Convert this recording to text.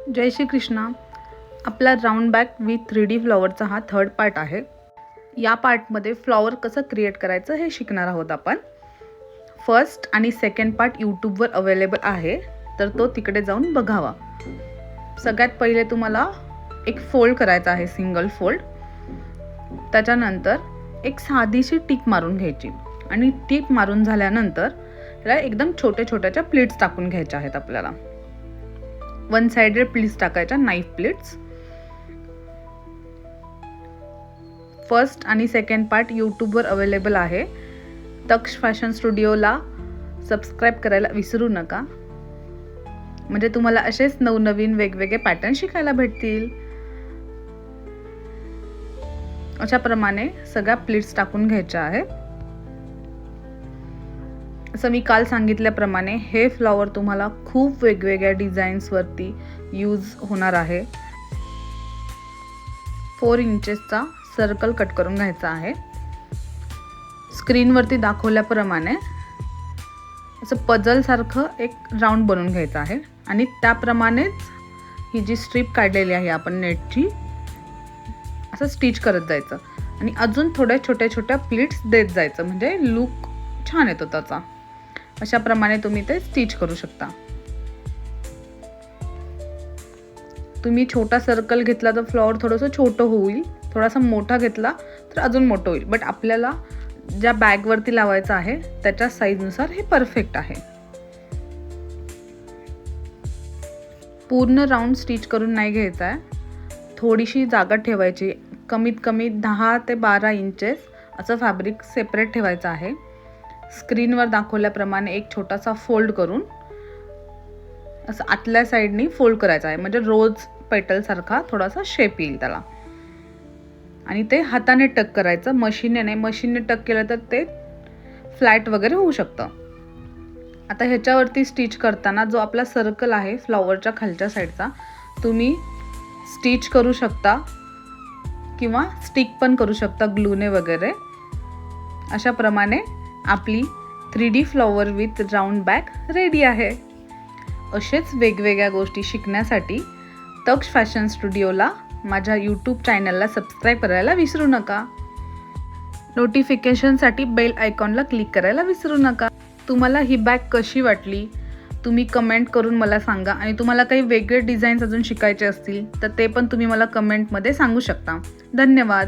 जय श्री कृष्णा. आपला round bag with 3D फ्लॉवरचा हा third part आहे. या पार्टमध्ये फ्लॉवर कसं क्रिएट करायचं हे शिकणार आहोत आपण. फर्स्ट आणि सेकंड पार्ट यूट्यूबवर अवेलेबल आहे, तर तो तिकडे जाऊन बघावा. सगळ्यात पहिले तुम्हाला एक फोल्ड करायचा आहे, सिंगल फोल्ड. त्याच्यानंतर एक साधीशी टिप मारून घ्यायची आणि टिप मारून झाल्यानंतर त्याला एकदम छोट्या छोट्याच्या प्लेट्स टाकून घ्यायच्या आहेत आपल्याला. वन साइडेड प्लीट्स टाकायच्या, नाईफ प्लीट्स. फर्स्ट आणि सेकंड पार्ट यूट्यूबवर अवेलेबल आहे. तक्ष फॅशन स्टुडिओला सबस्क्राईब करायला विसरू नका, म्हणजे तुम्हाला असेच नवनवीन वेगवेगळे पॅटर्न शिकायला भेटतील. अशा प्रमाणे सगळ्या प्लीट्स टाकून घ्यायच्या आहेत. असं मी काल सांगितल्याप्रमाणे हे फ्लॉवर तुम्हाला खूप वेगवेगळ्या डिझाईन्सवरती यूज होणार आहे. 4 इंचेसचा सर्कल कट करून घ्यायचा आहे. स्क्रीनवरती दाखवल्याप्रमाणे असं पझलसारखं एक राऊंड बनवून घ्यायचं आहे आणि त्याप्रमाणेच ही जी स्ट्रीप काढलेली आहे आपण नेटची, असं स्टिच करत जायचं आणि अजून थोड्या छोट्या छोट्या प्लीट्स देत जायचं, म्हणजे लुक छान येतो त्याचा. अशा प्रमाणे तुम्ही ते स्टिच करू शकता. तुम्ही छोटा सर्कल घेतला तर फ्लॉवर थोडंसं छोटं होईल, थोडासा मोठा घेतला तर अजून मोठं होईल. बट आपल्याला ज्या बॅगवरती लावायचं आहे त्याच्या साईजनुसार हे परफेक्ट आहे. पूर्ण राऊंड स्टिच करून नाही घ्यायचा आहे, थोडीशी जागा ठेवायची. कमीत कमी 10 ते 12 इंचेस असं फॅब्रिक सेपरेट ठेवायचं आहे. स्क्रीनवर दाखवल्याप्रमाणे एक छोटासा फोल्ड करून असं आतल्या साईडनी फोल्ड करायचा आहे, म्हणजे रोज पेटलसारखा थोडासा शेप येईल त्याला. आणि ते हाताने टक करायचं, मशीनने नाही. मशीनने टक केलं तर ते फ्लॅट वगैरे होऊ शकतं. आता ह्याच्यावरती स्टिच करताना जो आपला सर्कल आहे फ्लॉवरच्या खालच्या साईडचा, तुम्ही स्टिच करू शकता किंवा स्टिक पण करू शकता ग्लूने वगैरे. अशा प्रमाणे आपली 3D flower with round bag ready आहे. असेच वेगवेगळ्या गोष्टी शिकण्यासाठी तक्ष फॅशन स्टुडिओला माझ्या यूट्यूब चॅनलला सबस्क्राईब करायला विसरू नका. नोटिफिकेशनसाठी बेल आयकॉनला क्लिक करायला विसरू नका. तुम्हाला ही बॅग कशी वाटली तुम्ही कमेंट करून मला सांगा, आणि तुम्हाला काही वेगळे डिझाईन्स अजून शिकायचे असतील तर ते पण तुम्ही मला कमेंटमध्ये सांगू शकता. धन्यवाद.